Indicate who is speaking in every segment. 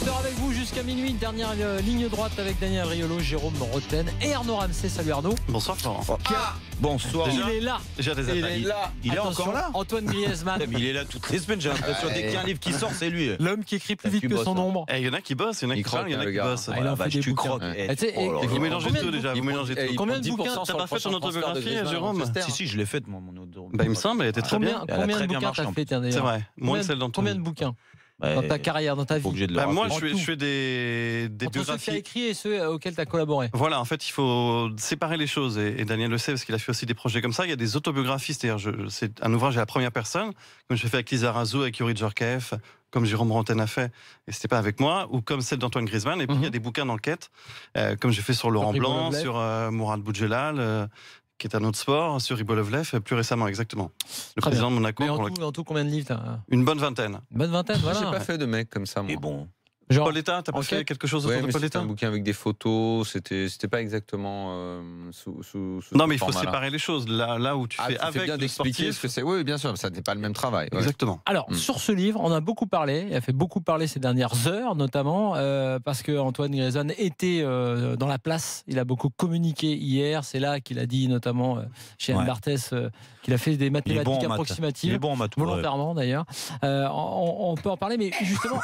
Speaker 1: l'after avec vous jusqu'à minuit. Dernière ligne droite avec Daniel Riolo, Jérôme Roten et Arnaud Ramsey. Salut Arnaud.
Speaker 2: Bonsoir Florent.
Speaker 3: Bonsoir.
Speaker 1: Il est là.
Speaker 2: Déjà des attaques.
Speaker 3: Il est
Speaker 1: Attention,
Speaker 3: encore là.
Speaker 1: Antoine Griezmann.
Speaker 3: Mais il est là toutes les semaines, j'ai l'impression. Dès qu'il y a un livre qui sort, c'est lui.
Speaker 1: L'homme qui écrit plus vite que son ombre.
Speaker 2: Il y en a qui bossent, il y en a qui
Speaker 4: croque,
Speaker 2: il y en a qui
Speaker 4: gars.
Speaker 2: bossent.
Speaker 1: Ah, il en fait des
Speaker 3: tu
Speaker 1: bouquins.
Speaker 3: croques.
Speaker 1: Ah, tu sais,
Speaker 2: Vous mélangez
Speaker 1: combien
Speaker 2: tout
Speaker 1: de
Speaker 2: déjà, vous mélangez tout.
Speaker 1: Combien de bouquins
Speaker 2: T'as pas fait ton autobiographie, Jérôme?
Speaker 3: Si, je l'ai faite, moi, mon auto.
Speaker 2: Bah, il me semble, elle était très bien.
Speaker 3: Elle a
Speaker 1: Combien
Speaker 3: très
Speaker 1: de
Speaker 3: bien
Speaker 1: bouquins
Speaker 3: marché,
Speaker 1: t'as
Speaker 3: en
Speaker 1: fait, tiens,
Speaker 2: C'est
Speaker 1: d'ailleurs?
Speaker 2: vrai, moins que celle d'Antoine.
Speaker 1: Combien de bouquins dans ta carrière, dans ta vie?
Speaker 3: Obligé de le
Speaker 2: Bah, moi,
Speaker 3: rappeler.
Speaker 2: je fais des
Speaker 1: Entre ceux qui a
Speaker 2: biographies.
Speaker 1: écrit et ceux auxquels tu as collaboré.
Speaker 2: Voilà, en fait, il faut séparer les choses. Et Daniel le sait, parce qu'il a fait aussi des projets comme ça. Il y a des autobiographies, c'est-à-dire c'est un ouvrage à la première personne, comme je l'ai fait avec Lisa Razou, avec Yuri Djorkaeff, comme Jérôme Rantaine a fait, et c'était pas avec moi, ou comme celle d'Antoine Griezmann. Et puis, il y a des bouquins d'enquête, comme j'ai fait sur Laurent Blanc,
Speaker 1: Ribolovlev.
Speaker 2: sur Mourad Boudjelal, qui est un autre sport, sur Ribolovlev, plus récemment, exactement. Le
Speaker 1: Très
Speaker 2: président de Monaco.
Speaker 1: Mais
Speaker 2: pour
Speaker 1: en tout, combien de livres t'as?
Speaker 2: une bonne vingtaine.
Speaker 1: Une bonne vingtaine,
Speaker 4: Moi,
Speaker 1: voilà.
Speaker 4: j'ai pas fait de mec comme ça, moi.
Speaker 3: Et bon.
Speaker 1: Genre,
Speaker 2: Pauletta, t'as pas
Speaker 1: enquête.
Speaker 2: fait quelque chose
Speaker 4: Ouais,
Speaker 2: autour
Speaker 4: mais
Speaker 2: de
Speaker 4: c'était
Speaker 2: Pauletta?
Speaker 4: un bouquin avec des photos, c'était pas exactement sous
Speaker 2: Non,
Speaker 4: ce
Speaker 2: mais il faut
Speaker 4: format-là.
Speaker 2: séparer les choses. Là où tu
Speaker 4: Ah,
Speaker 2: fais
Speaker 4: tu fais
Speaker 2: avec
Speaker 4: bien
Speaker 2: le
Speaker 4: d'expliquer
Speaker 2: sportif.
Speaker 4: ce que c'est. Oui, bien sûr, ça n'est pas le même travail. Ouais.
Speaker 2: Exactement.
Speaker 1: Alors, sur ce livre, on a beaucoup parlé, il a fait beaucoup parler ces dernières heures, notamment parce que Antoine Griezmann était dans la place, il a beaucoup communiqué hier, c'est là qu'il a dit, notamment chez Anne Barthès, qu'il a fait des
Speaker 3: Il est
Speaker 1: mathématiques
Speaker 3: bon en maths. Il
Speaker 1: approximatives.
Speaker 3: est bon en maths.
Speaker 1: Volontairement d'ailleurs. On peut en parler, mais justement,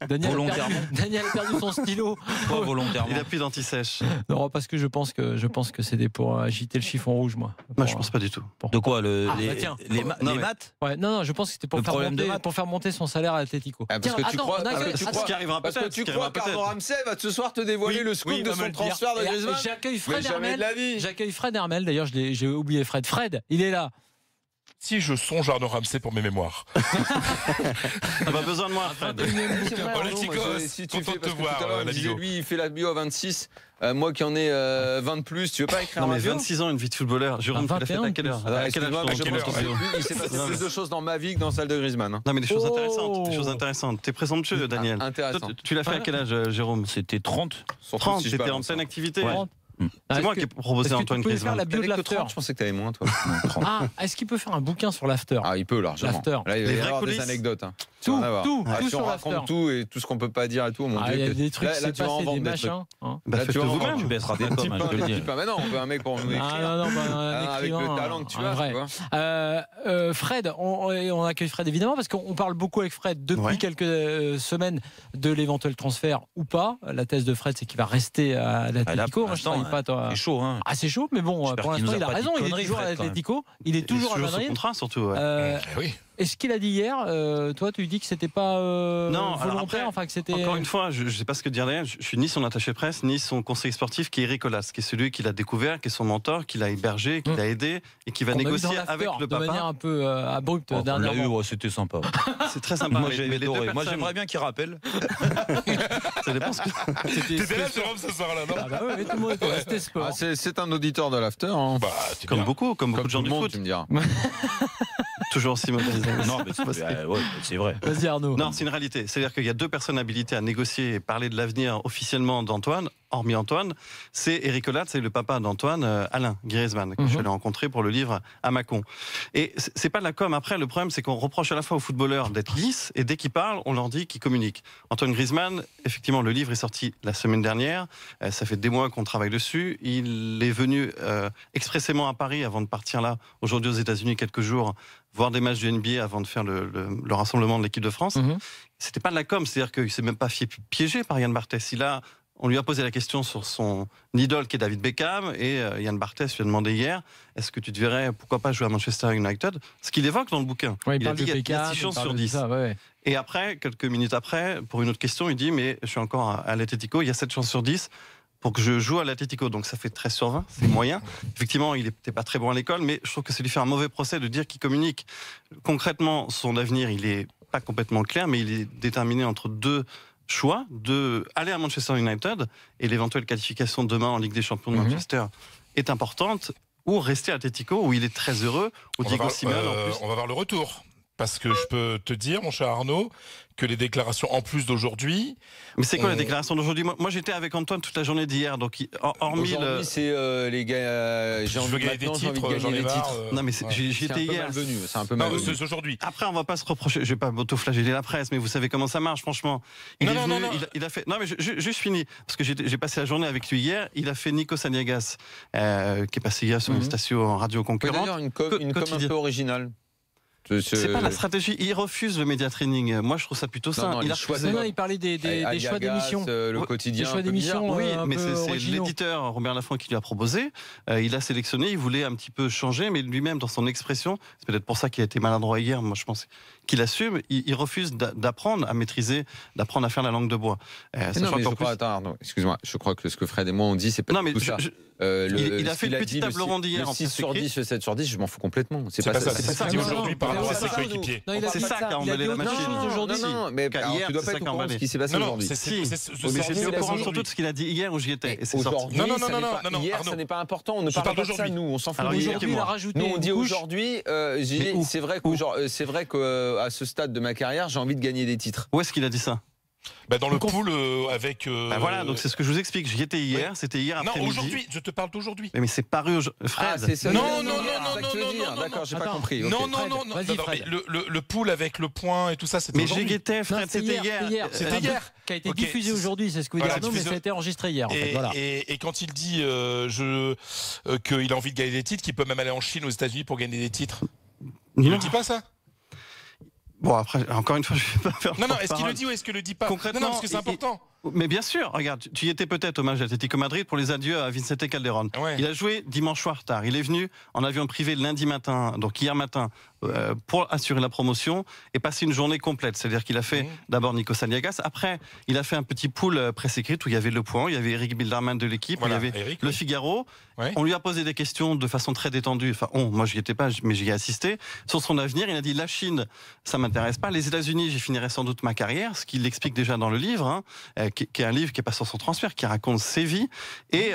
Speaker 1: Daniel a perdu son stylo.
Speaker 3: Pas volontairement.
Speaker 2: Il a plus d'anti-sèche.
Speaker 1: Non, parce que je pense que c'était pour agiter le chiffon rouge, moi.
Speaker 2: Moi, je pense pas du tout.
Speaker 3: De quoi
Speaker 1: Ah, bah tiens.
Speaker 3: les
Speaker 2: Non, mais-
Speaker 3: maths?
Speaker 1: Ouais, non, je pense que c'était pour,
Speaker 3: Le problème de maths.
Speaker 1: pour faire monter son salaire à Atletico.
Speaker 4: Ah, parce que tu crois-
Speaker 1: on accueille-
Speaker 4: parce que tu
Speaker 1: attends,
Speaker 4: crois-
Speaker 2: Ce qui arrivera
Speaker 4: Parce que
Speaker 2: peut-être.
Speaker 4: tu
Speaker 2: ce qui arrivera
Speaker 4: crois qu'Arnaud
Speaker 2: peut-être.
Speaker 4: Ramsey va ce soir te dévoiler le scoop
Speaker 1: il
Speaker 4: de
Speaker 1: va me
Speaker 4: son
Speaker 1: le dire.
Speaker 4: transfert de
Speaker 1: Et
Speaker 4: Griezmann.
Speaker 1: J'accueille Fred
Speaker 4: Mais jamais de
Speaker 1: Hermel.
Speaker 4: la vie.
Speaker 1: J'accueille Fred Hermel. D'ailleurs, j'ai oublié Fred. Fred, il est là.
Speaker 5: Si je songe Arnaud Ramsey pour mes mémoires.
Speaker 2: T'as pas besoin de moi, Fred.
Speaker 4: C'est vrai,
Speaker 5: Oh, les
Speaker 4: Arnaud,
Speaker 5: chicos,
Speaker 4: moi, si tu
Speaker 5: content
Speaker 4: fais,
Speaker 5: de
Speaker 4: parce
Speaker 5: te
Speaker 4: que
Speaker 5: voir,
Speaker 4: tout à l'heure, il
Speaker 5: la
Speaker 4: me disait,
Speaker 5: bio.
Speaker 4: lui, il fait la bio à 26, moi qui en ai 20 de plus, tu veux pas écrire
Speaker 2: Non,
Speaker 4: un
Speaker 2: mais
Speaker 4: bio
Speaker 2: 26 ans, une vie de footballeur. Jérôme, tu l'as fait à quelle heure?
Speaker 4: Ah,
Speaker 2: À quel âge
Speaker 4: excuse-moi, mais je
Speaker 2: tu
Speaker 4: pense
Speaker 2: commences
Speaker 4: que
Speaker 2: ton bio?
Speaker 4: il s'est passé plus de choses dans ma vie que dans celle de Griezmann. hein.
Speaker 2: Non, mais des choses
Speaker 1: Oh.
Speaker 2: intéressantes. Des choses intéressantes. T'es présomptueux, Daniel.
Speaker 4: Ah, intéressant.
Speaker 2: Toi, tu l'as fait à quel âge, Jérôme?
Speaker 3: C'était 30.
Speaker 4: Surtout
Speaker 2: 30,
Speaker 4: si je
Speaker 2: t'étais en
Speaker 4: balance,
Speaker 2: pleine
Speaker 4: hein.
Speaker 2: activité.
Speaker 4: Ouais.
Speaker 2: C'est moi qui ai proposé
Speaker 1: Est-ce que
Speaker 2: Antoine
Speaker 1: tu peux faire
Speaker 2: Griezmann.
Speaker 1: la bio de
Speaker 4: T'avais que
Speaker 1: l'after?
Speaker 4: 30, je pensais que t'avais moins, toi.
Speaker 1: Ah, est-ce qu'il peut faire un bouquin sur l'after?
Speaker 4: Ah, il peut largement.
Speaker 1: L'after.
Speaker 4: Là, il va
Speaker 2: Les
Speaker 4: y
Speaker 2: vraies
Speaker 4: avoir des
Speaker 2: coulisses.
Speaker 4: anecdotes. hein.
Speaker 1: Tout,
Speaker 4: Ça va avoir.
Speaker 1: tout,
Speaker 4: Ah,
Speaker 1: tout
Speaker 4: si
Speaker 1: sur
Speaker 4: on raconte
Speaker 1: l'after.
Speaker 4: tout et tout ce qu'on peut pas dire et tout, mon
Speaker 1: Ah, il y
Speaker 4: Dieu.
Speaker 1: a des trucs
Speaker 4: Là,
Speaker 1: qui
Speaker 4: là,
Speaker 1: s'est
Speaker 4: tu vas en
Speaker 1: passé, des
Speaker 4: vendre des trucs.
Speaker 1: machins. hein.
Speaker 2: Bah,
Speaker 4: Là, tu
Speaker 2: faites-le
Speaker 4: vas en
Speaker 2: vous-même.
Speaker 3: Tu baisseras bien comme, je te le dis.
Speaker 4: Bah non, on veut un mec pour nous écrire.
Speaker 1: Ah non, bah, un
Speaker 4: Avec
Speaker 1: écrivain,
Speaker 4: le talent que tu
Speaker 1: un
Speaker 4: as,
Speaker 1: vrai.
Speaker 4: tu vois.
Speaker 1: Fred, on accueille Fred évidemment parce qu'on parle beaucoup avec Fred depuis
Speaker 2: Ouais.
Speaker 1: quelques semaines de l'éventuel transfert ou pas. La thèse de Fred, c'est qu'il va rester à l'Atlético. Moi, je
Speaker 3: pour
Speaker 1: ne
Speaker 3: l'instant,
Speaker 1: pas toi.
Speaker 3: C'est chaud, hein.
Speaker 1: Ah, c'est chaud, mais bon,
Speaker 3: J'espère
Speaker 1: pour
Speaker 3: qu'il
Speaker 1: l'instant,
Speaker 3: nous a
Speaker 1: il a
Speaker 3: pas dit
Speaker 1: raison. Il est
Speaker 3: conneries,
Speaker 1: toujours à
Speaker 3: Fred, quand même.
Speaker 1: l'Atlético. Il est toujours à
Speaker 2: Sur ce
Speaker 1: Madrid.
Speaker 2: contrat, surtout. Ouais.
Speaker 5: Eh oui.
Speaker 1: Et ce qu'il a dit hier, toi, tu dis que c'était pas
Speaker 2: Non, alors
Speaker 1: volontaire,
Speaker 2: après,
Speaker 1: enfin que c'était.
Speaker 2: Encore une fois, je ne sais pas ce que dire derrière. Je suis ni son attaché presse, ni son conseiller sportif qui est Eric Colas, qui est celui qui l'a découvert, qui est son mentor, qui l'a hébergé, qui l'a aidé et qui va
Speaker 1: qu'on a vu
Speaker 2: négocier
Speaker 1: dans l'after,
Speaker 2: avec le
Speaker 1: de manière
Speaker 2: papa.
Speaker 1: un peu abrupte
Speaker 3: On l'a eu,
Speaker 1: dernièrement.
Speaker 3: ouais, c'était sympa.
Speaker 2: C'est très sympa.
Speaker 3: Moi,
Speaker 2: mais
Speaker 3: j'ai
Speaker 2: les deux
Speaker 3: adoré. Moi,
Speaker 2: personnes,
Speaker 3: j'aimerais bien qu'il rappelle.
Speaker 2: ça dépend ce que.
Speaker 5: T'étais là, Jérôme, ce soir-là, non?
Speaker 1: Ah bah ouais, mais tout le monde était resté sport.
Speaker 4: Ah, c'est un auditeur de l'after. hein.
Speaker 5: Bah, tu
Speaker 2: Comme
Speaker 5: diras.
Speaker 2: beaucoup
Speaker 4: Comme
Speaker 2: de gens
Speaker 4: tout
Speaker 2: du
Speaker 4: le monde,
Speaker 2: foot.
Speaker 4: tu me diras.
Speaker 2: Toujours aussi mauvais.
Speaker 3: Non, mais c'est vrai.
Speaker 1: Vas-y Arnaud.
Speaker 2: Non, c'est une réalité. C'est-à-dire qu'il y a deux personnes habilitées à négocier et parler de l'avenir officiellement d'Antoine, hormis Antoine. C'est Eric Colas, c'est le papa d'Antoine, Alain Griezmann, que je suis allé rencontrer pour le livre à Mâcon. Et c'est pas de la com. Après, le problème, c'est qu'on reproche à la fois aux footballeurs d'être lisses et dès qu'ils parlent, on leur dit qu'ils communiquent. Antoine Griezmann, effectivement, le livre est sorti la semaine dernière. Ça fait des mois qu'on travaille dessus. Il est venu expressément à Paris avant de partir là, aujourd'hui aux États-Unis, quelques jours, voir des matchs du NBA avant de faire le rassemblement de l'équipe de France. C'était pas de la com, c'est-à-dire qu'il s'est même pas fait piéger par Yann Barthès. On lui a posé la question sur son idole qui est David Beckham et Yann Barthès lui a demandé hier est-ce que tu te verrais pourquoi pas jouer à Manchester United, ce qu'il évoque dans le bouquin.
Speaker 1: Ouais,
Speaker 2: il a
Speaker 1: parle
Speaker 2: dit
Speaker 1: de
Speaker 2: qu'il y a
Speaker 1: Beckham,
Speaker 2: 6 chances
Speaker 1: il parle
Speaker 2: sur
Speaker 1: de
Speaker 2: 10.
Speaker 1: ça, ouais.
Speaker 2: Et après, quelques minutes après, pour une autre question, il dit mais je suis encore à l'Atlético, il y a 7 chances sur 10 pour que je joue à l'Atlético, donc ça fait 13 sur 20, c'est moyen. Effectivement, il n'était pas très bon à l'école, mais je trouve que c'est lui faire un mauvais procès de dire qu'il communique. Concrètement, son avenir, il est pas complètement clair, mais il est déterminé entre deux choix, de aller à Manchester United, et l'éventuelle qualification demain en Ligue des Champions de Manchester est importante, ou rester à Atletico, où il est très heureux, où Diego Simeone en plus.
Speaker 5: On va voir le retour. parce que je peux te dire, mon cher Arnaud, que les déclarations en plus d'aujourd'hui.
Speaker 2: Mais c'est quoi la déclaration d'aujourd'hui? Moi, j'étais avec Antoine toute la journée d'hier, donc hormis
Speaker 4: aujourd'hui, c'est les gars.
Speaker 5: Je veux gagner des titres, j'en ai marre.
Speaker 2: Non, mais j'y étais hier.
Speaker 4: C'est un peu mal venu.
Speaker 5: C'est aujourd'hui.
Speaker 2: Après, on va pas se reprocher. Je vais pas m'auto-flageller la presse, mais vous savez comment ça marche, franchement. Il a fait. Non, mais juste fini, parce que j'ai passé la journée avec lui hier. Il a fait Nico Saniagas, qui est passé hier sur une station radio concurrente.
Speaker 4: D'ailleurs, une com un peu originale.
Speaker 2: C'est pas la stratégie. Il refuse le média training. Moi, je trouve ça plutôt ça.
Speaker 1: Il parlait des choix d'émissions.
Speaker 4: Le quotidien.
Speaker 1: Des choix d'émissions.
Speaker 2: Oui, mais c'est l'éditeur Robert Laffont qui lui a proposé. Il a sélectionné. Il voulait un petit peu changer, mais lui-même, dans son expression, c'est peut-être pour ça qu'il a été maladroit hier. Moi, je pense qu'il assume. Il refuse d'apprendre à maîtriser, d'apprendre à faire la langue de bois.
Speaker 4: Attends, excuse-moi. Je crois que ce que Fred et moi on dit, c'est pas tout ça.
Speaker 2: Il a fait une petite table ronde hier.
Speaker 4: Le 6 sur 10, le 7 sur 10, je m'en fous complètement.
Speaker 5: C'est pas ça. C'est ça dit aujourd'hui par rapport à ses coéquipiers.
Speaker 2: C'est ça qui a emballé la machine.
Speaker 4: Non, mais hier, tu dois pas être au courant de ce qui s'est passé aujourd'hui.
Speaker 2: Mais j'étais au courant surtout de ce qu'il a dit hier où j'y étais.
Speaker 4: Non, hier, ça n'est pas important. On ne parle pas de ça, nous. On s'en fout d'aujourd'hui. Nous, on dit aujourd'hui, c'est vrai qu'à ce stade de ma carrière, j'ai envie de gagner des titres.
Speaker 2: Où est-ce qu'il a dit ça?
Speaker 5: Dans le pool avec.
Speaker 2: Voilà, donc c'est ce que je vous explique. J'y étais hier, c'était hier après-midi.
Speaker 5: Non, aujourd'hui, je te parle d'aujourd'hui.
Speaker 2: Mais c'est paru aujourd'hui. Fred.
Speaker 4: C'est ça.
Speaker 5: Non.
Speaker 4: D'accord, j'ai pas compris.
Speaker 5: Non. Le pool avec le point et tout ça, c'était aujourd'hui.
Speaker 2: Mais j'y étais, Fred, c'était hier.
Speaker 5: C'était hier.
Speaker 1: Qui a été diffusé aujourd'hui, c'est ce que vous dites. Non, mais ça a été enregistré hier.
Speaker 5: Et quand il dit qu'il a envie de gagner des titres, qu'il peut même aller en Chine, aux États-Unis pour gagner des titres. Il ne dit pas ça?
Speaker 2: Bon, après, encore une fois, je ne vais pas faire.
Speaker 5: Non, est-ce qu'il le dit ou est-ce qu'il le dit pas?
Speaker 2: Concrètement,
Speaker 5: non, parce que c'est important.
Speaker 2: Mais bien sûr, regarde, tu y étais peut-être au match d'Atlético Madrid pour les adieux à Vicente Calderón.
Speaker 5: Ouais.
Speaker 2: Il a joué dimanche soir tard. Il est venu en avion privé lundi matin, donc hier matin, pour assurer la promotion et passer une journée complète. C'est-à-dire qu'il a fait d'abord Nico Saniagas. Après, il a fait un petit pool presse écrite où il y avait Le Point, il y avait Eric Bilderman de l'équipe, il y avait Le Figaro. Ouais. On lui a posé des questions de façon très détendue. Enfin, moi, je n'y étais pas, mais j'y ai assisté. Sur son avenir, il a dit la Chine, ça m'intéresse pas. Les États-Unis, j'y finirai sans doute ma carrière, ce qu'il explique déjà dans le livre, qui est un livre qui est pas sur son transfert, qui raconte ses vies. Et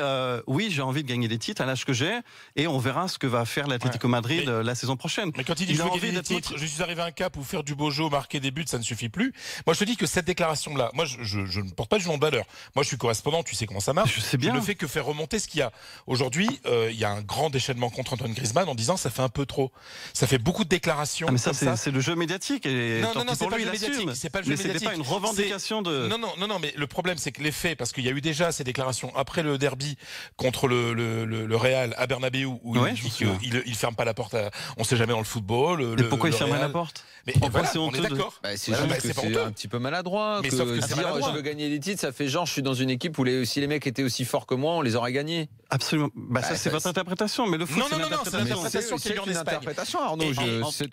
Speaker 2: oui, j'ai envie de gagner des titres à l'âge que j'ai, et on verra ce que va faire l'Atlético Madrid la saison prochaine.
Speaker 5: Mais quand il dit je veux gagner des titres, je suis arrivé à un cap où faire du beau jeu, marquer des buts, ça ne suffit plus. Moi, je te dis que cette déclaration-là, moi, je ne porte pas du jugement de valeur. Moi, je suis correspondant, tu sais comment ça marche.
Speaker 2: Je sais bien.
Speaker 5: Je ne fais que faire remonter ce qu'il y a. Aujourd'hui, il y a un grand déchaînement contre Antoine Griezmann en disant ça fait un peu trop. Ça fait beaucoup de déclarations.
Speaker 2: Ah, mais ça, c'est le jeu médiatique. Et
Speaker 5: non, c'est pas le jeu médiatique. C'est pas le jeu médiatique.
Speaker 2: C'était pas une revendication de.
Speaker 5: Non, mais le problème, c'est que les faits, parce qu'il y a eu déjà ces déclarations après le derby contre le Real à Bernabéu où il dit qu'il ferme pas la porte. On sait jamais dans le football.
Speaker 2: Mais pourquoi il ferme la porte?
Speaker 5: Mais voilà, on est d'accord.
Speaker 4: C'est un petit peu maladroit.
Speaker 5: Mais sauf que c'est maladroit.
Speaker 4: Je veux gagner des titres, ça fait genre je suis dans une équipe où si les mecs étaient aussi forts que moi, on les aurait gagnés.
Speaker 2: Absolument. Ça c'est votre interprétation, mais le foot c'est
Speaker 5: une interprétation qui est en Espagne.
Speaker 4: Arnaud.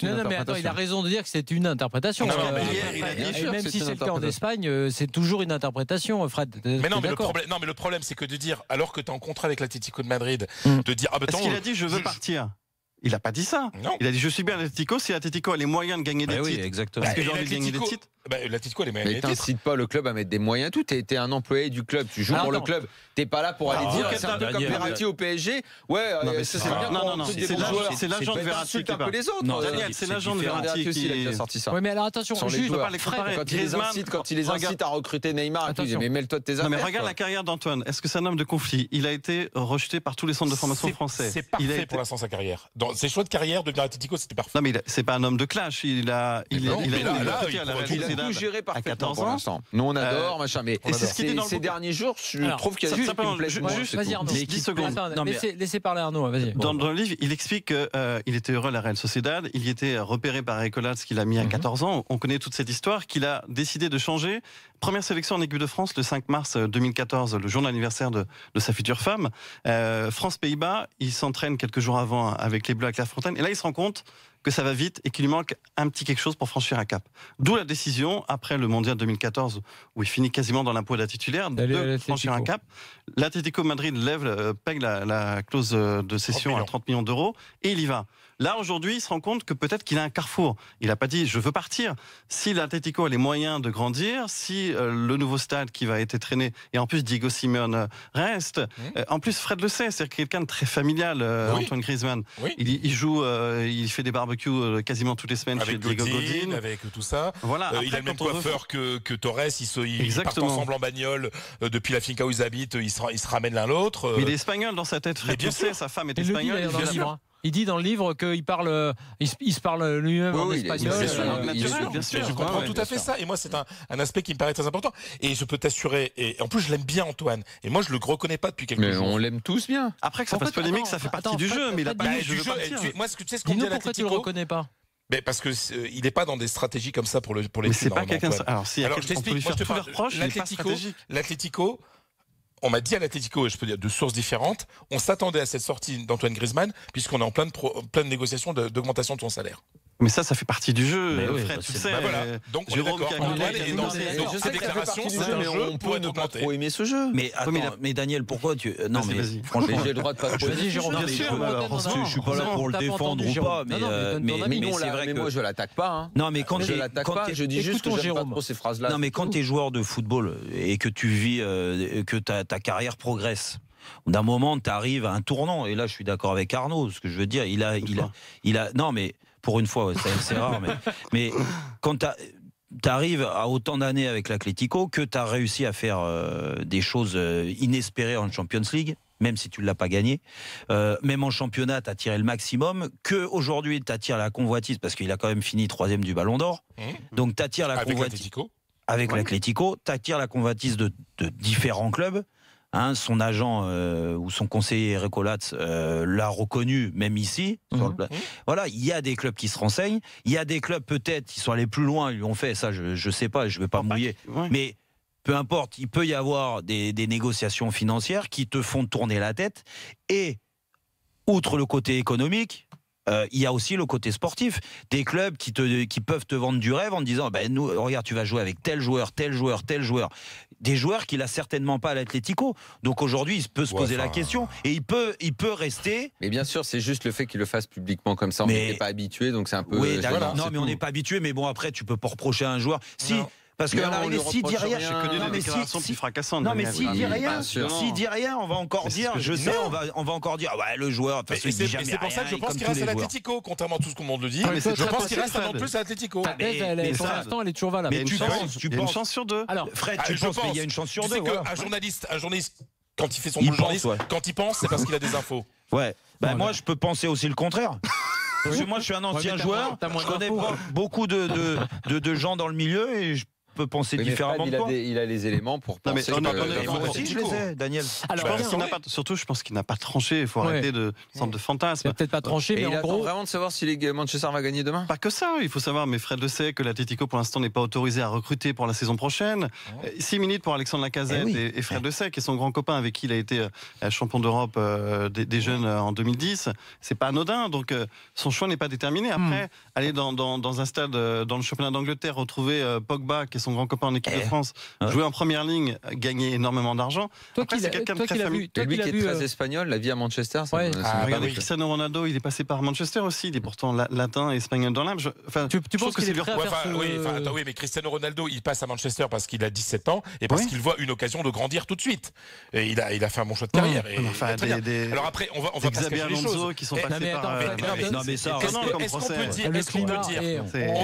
Speaker 1: Non, mais attends, il a raison de dire que c'est une interprétation. Et même si c'est le cas en Espagne, c'est toujours une interprétation, Fred.
Speaker 5: Mais non, mais le problème, c'est que de dire, alors que tu es en contrat avec l'Atlético de Madrid, de dire,
Speaker 2: parce qu'il a dit je veux partir. Il n'a pas dit ça.
Speaker 5: Non.
Speaker 2: Il a dit je suis bien à l'Atlético, si l'Atlético a les moyens de gagner des titres.
Speaker 3: Oui, exactement.
Speaker 2: Parce que j'ai envie de gagner des titres.
Speaker 5: L'Atlético a les moyens de gagner des titres.
Speaker 4: T'incites pas le club à mettre des moyens tout. T'es un employé du club, tu joues pour le club. T'es pas là pour aller dire c'est un peu comme Verratti au PSG. Ouais, c'est bien.
Speaker 2: Non, c'est l'agent de Verratti qui parle.
Speaker 4: Les autres.
Speaker 2: Daniel, c'est l'agent de Verratti qui
Speaker 4: a sorti ça.
Speaker 1: Oui, mais alors attention, juste
Speaker 4: quand il les incite à recruter Neymar, mais mêle-toi de tes affaires.
Speaker 2: Mais regarde la carrière d'Antoine. Est-ce que c'est un homme de conflit? Il a été rejeté par tous les centres de formation français.
Speaker 5: C'est parfait pour l'instant sa carrière. Dans ses choix de carrière de l'Atlético, c'était parfait.
Speaker 2: Non, mais c'est pas un homme de clash. Il a
Speaker 4: tout géré parfaitement pour l'instant. Nous on adore, machin, mais ces derniers jours, je trouve qu'il y a juste
Speaker 1: vas-y Arnaud, 10 secondes. Laissez parler Arnaud, vas-y.
Speaker 2: Dans le livre, il explique qu'il était heureux à la Real Sociedad, il y était repéré par Eric ce qu'il a mis à 14 ans. On connaît toute cette histoire, qu'il a décidé de changer. Première sélection en équipe de France le 5 mars 2014, le jour d'anniversaire de sa future femme. France-Pays-Bas, il s'entraîne quelques jours avant avec les Bleus à Clairefontaine. Et là, il se rend compte que ça va vite et qu'il lui manque un petit quelque chose pour franchir un cap. D'où la décision, après le Mondial 2014, où il finit quasiment dans la peau de la titulaire, de franchir un cap. L'Atlético Madrid pègue la clause de cession à 30 millions d'euros et il y va. Là, aujourd'hui, il se rend compte que peut-être qu'il a un carrefour. Il n'a pas dit, je veux partir. Si l'Atlético a les moyens de grandir, si le nouveau stade qui va être traîné, et en plus Diego Simeone reste, en plus Fred le sait, c'est quelqu'un de très familial, Antoine Griezmann. Oui. Il joue, il fait des barbecues quasiment toutes les semaines
Speaker 5: avec
Speaker 2: chez Diego Godin.
Speaker 5: Avec tout ça.
Speaker 2: Voilà. Après,
Speaker 5: il a le même coiffeur que Torres, ils partent ensemble en bagnole, depuis la finca où ils habitent, ils se ramènent l'un l'autre.
Speaker 2: Mais il est espagnol dans sa tête, Fred le sait, sa femme est espagnole.
Speaker 1: Il dit dans le livre qu'il parle, il se parle lui-même en espagnol.
Speaker 2: Bien sûr,
Speaker 5: je comprends tout à fait ça. Et moi, c'est un aspect qui me paraît très important. Et je peux t'assurer, et en plus, je l'aime bien, Antoine. Et moi, je le reconnais pas depuis quelques jours.
Speaker 4: Mais on l'aime tous bien.
Speaker 2: Après que ça fasse polémique, ça fait partie du jeu. Mais il a pas dit, je veux partir.
Speaker 5: Moi, tu sais ce qu'on dit à l'Atlético.
Speaker 1: Pourquoi tu le reconnais pas?
Speaker 5: Mais parce que il n'est pas dans des stratégies comme ça pour les.
Speaker 2: Mais c'est pas quelqu'un.
Speaker 5: Alors, je t'explique. Moi, je te parle. L'Atlético. On m'a dit à l'Atlético, et je peux dire de sources différentes, on s'attendait à cette sortie d'Antoine Griezmann puisqu'on est en pleine négociation d'augmentation de son salaire.
Speaker 2: Mais ça fait partie du jeu, Fred, tu sais.
Speaker 5: Voilà. Donc, on est d'accord. Antoine est dans ses déclarations, c'est un jeu, on peut ne pas trop
Speaker 3: aimer ce jeu. Mais attends, mais Daniel, pourquoi tu... Non, mais franchement...
Speaker 4: J'ai le droit de pas trop aimer.
Speaker 3: Je suis pas là pour le défendre ou pas, mais c'est vrai que...
Speaker 4: Mais moi, je l'attaque pas.
Speaker 3: Non, mais quand
Speaker 4: je l'attaque pas, je dis juste que j'aime pas trop ces phrases-là.
Speaker 3: Non, mais quand tu es joueur de football et que tu vis, que ta carrière progresse, d'un moment, tu arrives à un tournant. Et là, je suis d'accord avec Arnaud. Ce que je veux dire, il a. Non, mais pour une fois, c'est rare. Mais quand tu arrives à autant d'années avec l'Atlético, que tu as réussi à faire des choses inespérées en Champions League, même si tu ne l'as pas gagné, même en championnat, tu as tiré le maximum, qu'aujourd'hui, tu attires la convoitise, parce qu'il a quand même fini 3e du Ballon d'Or. Donc, tu attires la convoitise. Avec l'Atlético, tu attires la convoitise de différents clubs. Son agent ou son conseiller Récolat l'a reconnu, même ici. Voilà, il y a des clubs qui se renseignent. Il y a des clubs, peut-être, qui sont allés plus loin, ils l'ont fait. Ça, je ne sais pas, je ne vais pas mouiller. Mais peu importe, il peut y avoir des négociations financières qui te font tourner la tête. Et, outre le côté économique, il y a aussi le côté sportif. Des clubs qui peuvent te vendre du rêve en te disant nous, regarde, tu vas jouer avec tel joueur, tel joueur, tel joueur. Des joueurs qu'il a certainement pas à l'Atlético. Donc aujourd'hui, il peut se poser la question et il peut rester.
Speaker 4: Mais bien sûr, c'est juste le fait qu'il le fasse publiquement comme ça. On n'était pas habitué, donc c'est un peu.
Speaker 3: Oui, non, mais on n'est pas habitué. Mais bon, après, tu peux pas reprocher à un joueur. Si. Parce qu'à l'arrivée, s'il dit rien,
Speaker 2: j'ai connu des déclarations plus fracassantes.
Speaker 3: Non, mais s'il dit rien, on va encore dire, on va encore dire, ouais, le joueur.
Speaker 5: C'est pour ça que je pense qu'il reste à l'Atlético, contrairement à tout ce qu'on monde le dit. Je pense qu'il reste un plus à l'Atlético.
Speaker 1: Pour l'instant, elle est toujours valable.
Speaker 3: Mais tu penses,
Speaker 2: il y a une chance sur deux.
Speaker 3: Alors, Fred, tu penses qu'il y a une chance sur deux.
Speaker 5: Tu sais qu'un journaliste, quand il fait son boulot de journaliste, quand il pense, c'est parce qu'il a des infos.
Speaker 3: Ouais. Moi, je peux penser aussi le contraire. Parce que moi, je suis un ancien joueur. Je connais beaucoup de gens dans le milieu et je peut penser différemment de toi.
Speaker 4: Il a les éléments pour penser.
Speaker 3: Moi aussi, je les ai, Daniel.
Speaker 2: Surtout, je pense qu'il n'a pas tranché. Il faut arrêter de sorte de fantasme.
Speaker 1: Il n'a peut-être pas tranché, mais en gros.
Speaker 4: Il vraiment de savoir si Manchester va gagner demain.
Speaker 2: Pas que ça. Il faut savoir, mais Fred le sait, que l'Atlético pour l'instant n'est pas autorisé à recruter pour la saison prochaine. 6 minutes pour Alexandre Lacazette et Fred le sait, qui est son grand copain avec qui il a été champion d'Europe des jeunes en 2010. C'est pas anodin. Donc son choix n'est pas déterminé. Après, aller dans un stade dans le championnat d'Angleterre, retrouver Pogba, qui est son grand copain en équipe de France, jouer en première ligne, gagner énormément d'argent. Après, c'est quelqu'un de très familier.
Speaker 4: Lui qui est très espagnol, la vie à Manchester,
Speaker 2: regardez, Cristiano Ronaldo, il est passé par Manchester aussi. Il est pourtant latin et espagnol dans l'âme.
Speaker 1: Tu penses que c'est lui
Speaker 5: oui, mais Cristiano Ronaldo, il passe à Manchester parce qu'il a 17 ans et parce qu'il voit une occasion de grandir tout de suite. Et il a fait un bon choix de carrière. Alors après, on va pas se cacher les choses.
Speaker 2: Qui sont passés par...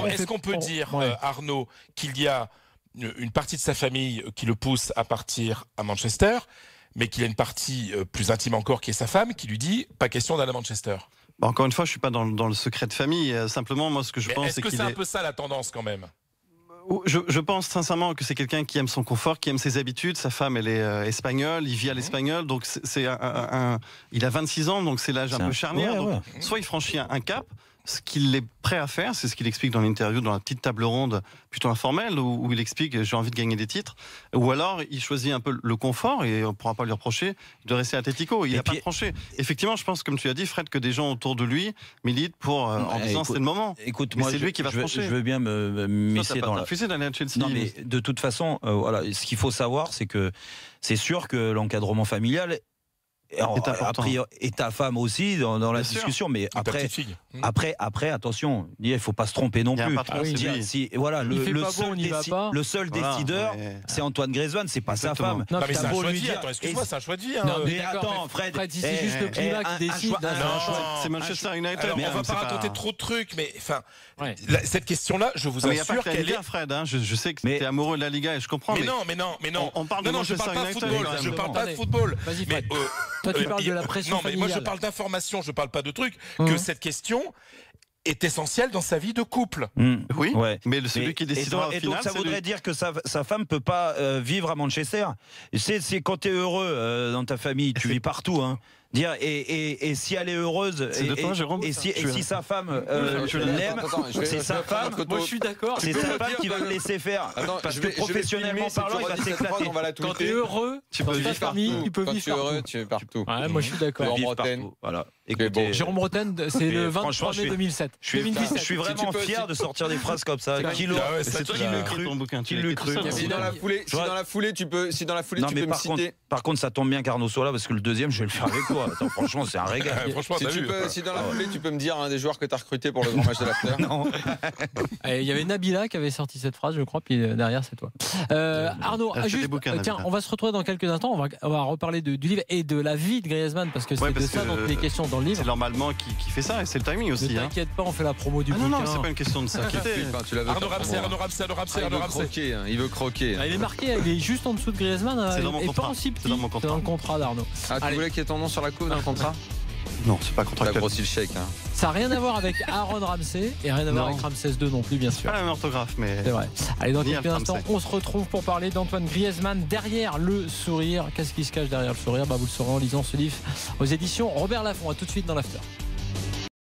Speaker 5: Est-ce qu'on peut dire, Arnaud, qu'il y a une partie de sa famille qui le pousse à partir à Manchester, mais qu'il y a une partie plus intime encore qui est sa femme qui lui dit pas question d'aller à Manchester?
Speaker 2: Encore une fois, je suis pas dans le secret de famille. Simplement, moi, ce que je pense,
Speaker 5: c'est qu'il c'est un peu ça la tendance quand même.
Speaker 2: Je pense sincèrement que c'est quelqu'un qui aime son confort, qui aime ses habitudes. Sa femme, elle est espagnole, il vit à l'espagnol, donc il a 26 ans, donc c'est l'âge un peu charnière. Donc, soit il franchit un cap, ce qu'il est prêt à faire, c'est ce qu'il explique dans l'interview, dans la petite table ronde plutôt informelle, où il explique j'ai envie de gagner des titres, ou alors il choisit un peu le confort, et on ne pourra pas lui reprocher de rester à Atlético. Il n'a pas tranché. Effectivement, je pense, comme tu as dit, Fred, que des gens autour de lui militent pour, en disant c'est le moment.
Speaker 3: Écoute, moi, c'est lui qui va trancher. Je veux bien me messer dans la...
Speaker 2: d'aller à Chelsea.
Speaker 3: Non, mais de toute façon, voilà, ce qu'il faut savoir, c'est que c'est sûr que l'encadrement familial et ta femme aussi dans la discussion, mais après, attention, il faut pas se tromper non plus. Voilà, le seul décideur, c'est Antoine Griezmann, c'est pas sa femme.
Speaker 5: Non, mais c'est un choix de vie. Attends, excuse-moi, c'est un choix de vie.
Speaker 3: Non, mais attends, Fred,
Speaker 1: c'est juste le climat qui décide.
Speaker 2: C'est Manchester United.
Speaker 5: Alors, on va pas raconter trop de trucs, mais enfin, cette question-là, je vous assure qu'elle est.
Speaker 2: Fred, je sais que tu es amoureux de la Liga et je comprends.
Speaker 5: Mais non.
Speaker 2: On parle de Manchester United.
Speaker 5: Je parle pas de football.
Speaker 1: Vas-y, Fred. Toi, tu parles de la pression familiale.
Speaker 5: Non, mais moi, je parle d'information, je parle pas de trucs. Que cette question est essentielle dans sa vie de couple.
Speaker 2: Oui, mais celui qui décidera au final,
Speaker 3: donc ça voudrait dire que sa femme peut pas vivre à Manchester. C'est quand tu es heureux dans ta famille, tu vis partout, hein. Et si elle est heureuse et si sa femme l'aime, c'est sa femme.
Speaker 1: Moi je suis d'accord.
Speaker 3: C'est sa femme qui va le laisser faire. Parce que professionnellement parlant, il va s'éclater.
Speaker 1: Quand tu es heureux, tu peux vivre partout.
Speaker 4: Quand tu es heureux, tu es partout.
Speaker 1: Moi je suis d'accord.
Speaker 3: Voilà.
Speaker 1: Jérôme Bretaine, c'est le 23 mai 2007.
Speaker 3: Je suis vraiment fier de sortir des phrases comme ça. Qui le cru.
Speaker 4: Si dans la foulée tu peux me citer.
Speaker 3: Par contre, ça tombe bien qu'Arnaud soit là parce que le deuxième, je vais le faire avec toi. Attends, franchement, c'est un régal.
Speaker 4: Si dans la foulée, tu peux me dire des joueurs que tu as recrutés pour le grand match de l'after.
Speaker 3: Non.
Speaker 1: Il y avait Nabila qui avait sorti cette phrase, je crois, puis derrière, c'est toi. Arnaud, tiens, on va se retrouver dans quelques instants. On va reparler du livre et de la vie de Griezmann parce que c'est de ça dont il est question dans le livre.
Speaker 2: C'est normalement qui fait ça et c'est le timing aussi.
Speaker 1: Ne t'inquiète pas, on fait la promo du bouquin.
Speaker 2: Non, c'est pas une question de s'inquiéter.
Speaker 5: Arnaud Ramsey.
Speaker 4: Il veut croquer.
Speaker 1: Il est marqué, il est juste en dessous de Griezmann.
Speaker 2: C'est dans mon contrat.
Speaker 1: C'est dans le contrat d'Arnaud.
Speaker 4: Tu voulais qu'il y ait ton nom sur la couve dans le contrat?
Speaker 2: Non, c'est pas contractuel.
Speaker 4: T'as grossi le chèque.
Speaker 1: Ça n'a rien à voir avec Aaron Ramsey et rien à voir avec Ramsès II non plus, bien sûr.
Speaker 2: Pas la même orthographe, mais.
Speaker 1: C'est vrai. Allez, dans quelques instants, on se retrouve pour parler d'Antoine Griezmann derrière le sourire. Qu'est-ce qui se cache derrière le sourire? Vous le saurez en lisant ce livre aux éditions Robert Laffont. À tout de suite dans l'After.